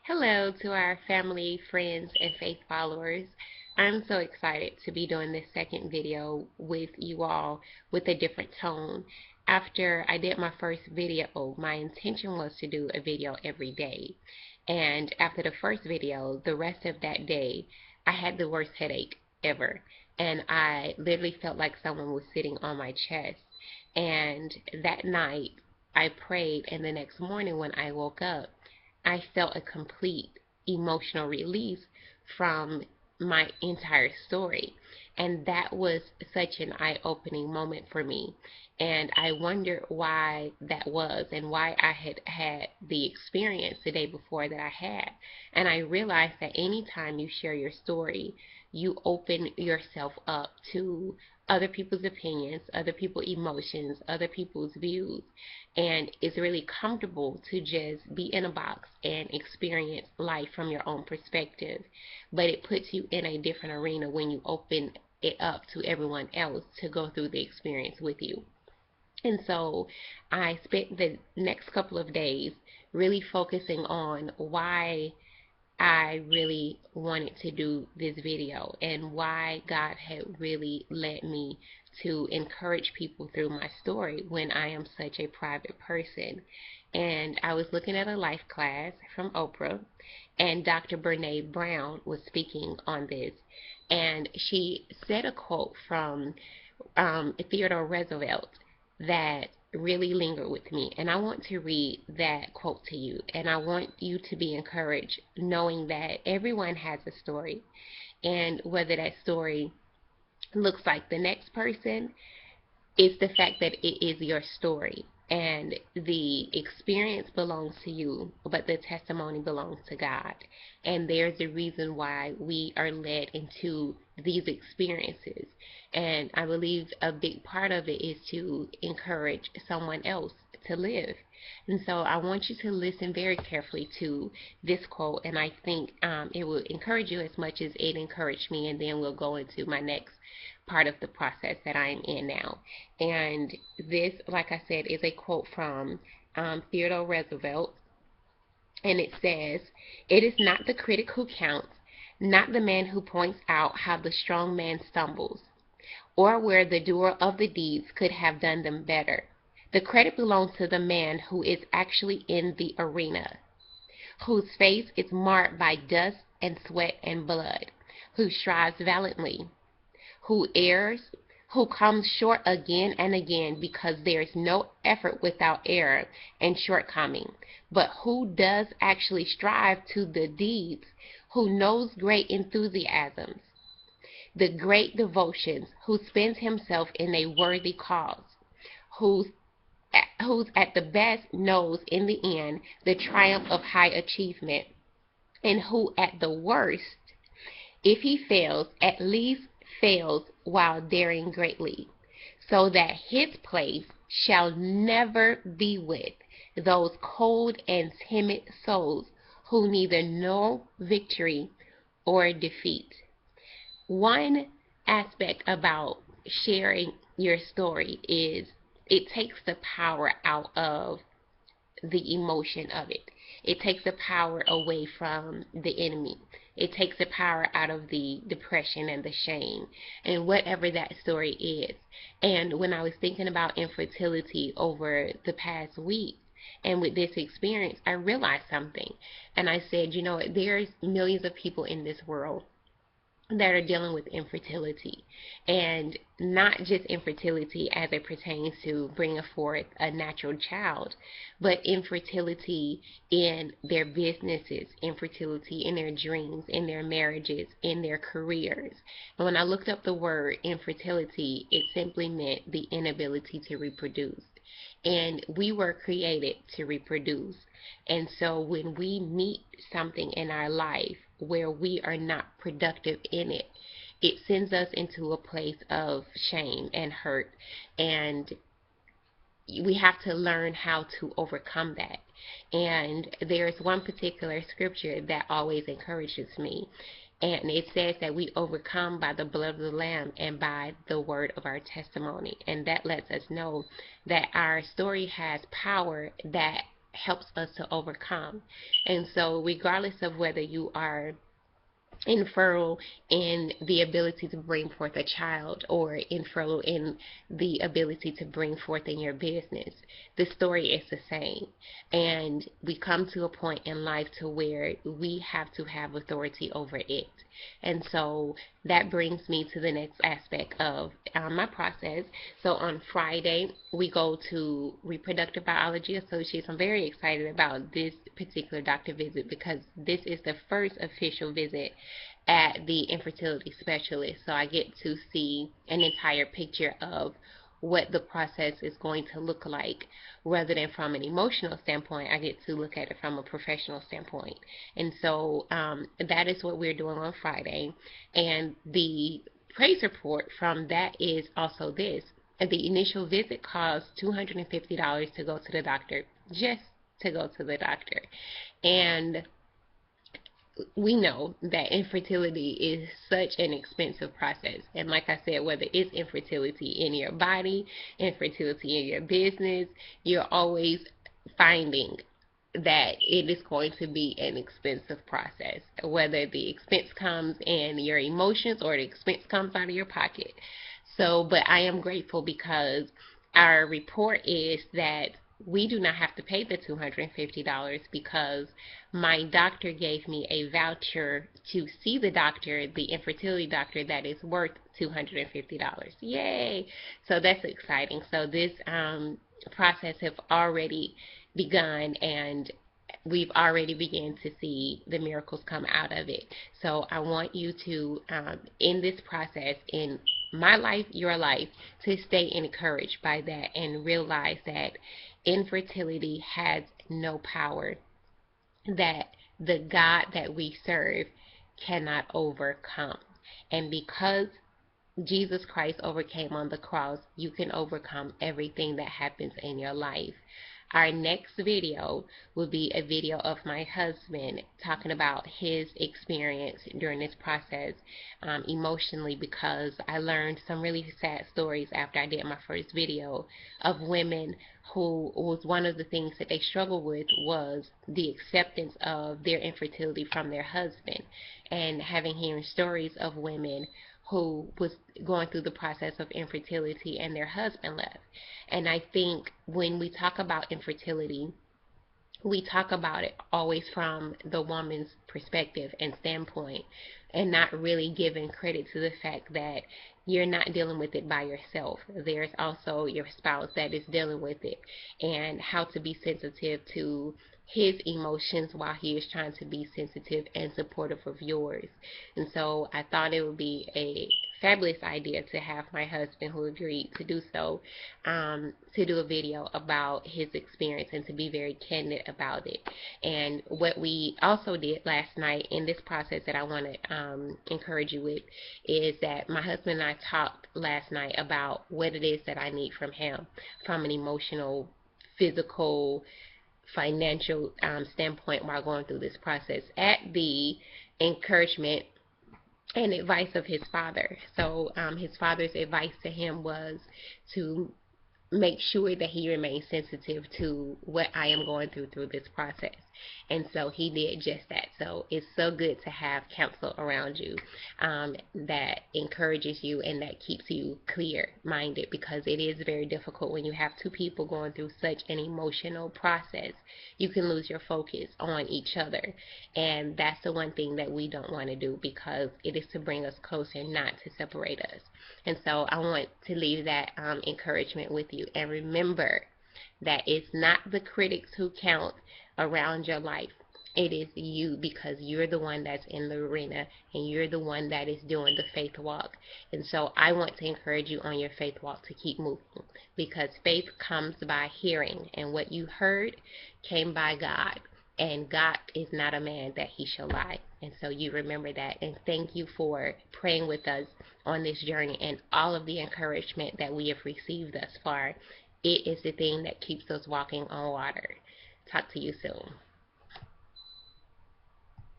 Hello to our family, friends, and faith followers. I'm so excited to be doing this second video with you all with a different tone. After I did my first video, my intention was to do a video every day. And after the first video, the rest of that day, I had the worst headache ever. And I literally felt like someone was sitting on my chest. And that night, I prayed, and the next morning when I woke up, I felt a complete emotional release from my entire story. And that was such an eye-opening moment for me. And I wondered why that was and why I had had the experience the day before that I had. And I realized that anytime you share your story, you open yourself up to other people's opinions, other people's emotions, other people's views, and it's really comfortable to just be in a box and experience life from your own perspective. But it puts you in a different arena when you open it up to everyone else to go through the experience with you. And so I spent the next couple of days really focusing on why I really wanted to do this video and why God had really led me to encourage people through my story when I am such a private person. And I was looking at a life class from Oprah, and Dr. Brene Brown was speaking on this. And she said a quote from Theodore Roosevelt that really lingered with me. And I want to read that quote to you. And I want you to be encouraged knowing that everyone has a story. And whether that story looks like the next person, it's the fact that it is your story. And the experience belongs to you, but the testimony belongs to God. And there's a reason why we are led into these experiences. And I believe a big part of it is to encourage someone else to live. And so I want you to listen very carefully to this quote, and I think it will encourage you as much as it encouraged me, and then we'll go into my next part of the process that I am in now. And this, like I said, is a quote from Theodore Roosevelt, and it says, "It is not the critic who counts, not the man who points out how the strong man stumbles, or where the doer of the deeds could have done them better. The credit belongs to the man who is actually in the arena, whose face is marred by dust and sweat and blood, who strives valiantly, who errs, who comes short again and again because there is no effort without error and shortcoming, but who does actually strive to the deeds, who knows great enthusiasms, the great devotions, who spends himself in a worthy cause, who's at the best knows in the end the triumph of high achievement, and who at the worst, if he fails, at least fails while daring greatly, so that his place shall never be with those cold and timid souls who neither know victory or defeat." One aspect about sharing your story is it takes the power out of the emotion of it. It takes the power away from the enemy. It takes the power out of the depression and the shame and whatever that story is. And when I was thinking about infertility over the past week and with this experience, I realized something. And I said, there's millions of people in this world that are dealing with infertility, and not just infertility as it pertains to bringing forth a natural child, but infertility in their businesses, infertility in their dreams, in their marriages, in their careers. And when I looked up the word infertility, it simply meant the inability to reproduce. And we were created to reproduce. And so when we meet something in our life where we are not productive in it, it sends us into a place of shame and hurt. And we have to learn how to overcome that. And there's one particular scripture that always encourages me. And it says that we overcome by the blood of the Lamb and by the word of our testimony. And that lets us know that our story has power that helps us to overcome. And so regardless of whether you are infertile in the ability to bring forth a child or infertile in the ability to bring forth in your business, the story is the same. And we come to a point in life to where we have to have authority over it. And so that brings me to the next aspect of my process. So on Friday, we go to Reproductive Biology Associates. I'm very excited about this particular doctor visit because this is the first official visit at the infertility specialist. So I get to see an entire picture of what the process is going to look like rather than from an emotional standpoint. I get to look at it from a professional standpoint. And so that is what we're doing on Friday. And the praise report from that is also this. The initial visit costs $250 to go to the doctor, just to go to the doctor. And we know that infertility is such an expensive process. And like I said, whether it's infertility in your body, infertility in your business, you're always finding that it is going to be an expensive process, whether the expense comes in your emotions or the expense comes out of your pocket. So, but I am grateful because our report is that we do not have to pay the $250 because my doctor gave me a voucher to see the doctor, the infertility doctor, that is worth $250. Yay! So that's exciting. So this process has already begun, and we've already begun to see the miracles come out of it. So I want you to, in this process, in my life, your life, to stay encouraged by that and realize that infertility has no power, that the God that we serve cannot overcome. And because Jesus Christ overcame on the cross, you can overcome everything that happens in your life. Our next video will be a video of my husband talking about his experience during this process emotionally, because I learned some really sad stories after I did my first video of women who was one of the things that they struggled with was the acceptance of their infertility from their husband, and hearing stories of women who was going through the process of infertility and their husband left. And I think when we talk about infertility, we talk about it always from the woman's perspective and standpoint, and not really giving credit to the fact that you're not dealing with it by yourself. There's also your spouse that is dealing with it, and how to be sensitive to his emotions while he is trying to be sensitive and supportive of yours. And so I thought it would be a fabulous idea to have my husband, who agreed to do so, to do a video about his experience and to be very candid about it. And what we also did last night in this process that I want to encourage you with is that my husband and I talked last night about what it is that I need from him from an emotional, physical, financial standpoint while going through this process, at the encouragement and advice of his father. So his father's advice to him was to make sure that he remains sensitive to what I am going through this process. And so he did just that. So it's so good to have counsel around you that encourages you and that keeps you clear-minded, because it is very difficult when you have two people going through such an emotional process. You can lose your focus on each other, and that's the one thing that we don't want to do, because it is to bring us closer, not to separate us. And so I want to leave that encouragement with you. And remember that it's not the critics who count around your life. It is you, because you're the one that's in the arena and you're the one that is doing the faith walk. And so I want to encourage you on your faith walk to keep moving, because faith comes by hearing, and what you heard came by God. And God is not a man that he shall lie. And so you remember that. And thank you for praying with us on this journey and all of the encouragement that we have received thus far. It is the thing that keeps us walking on water. Talk to you soon.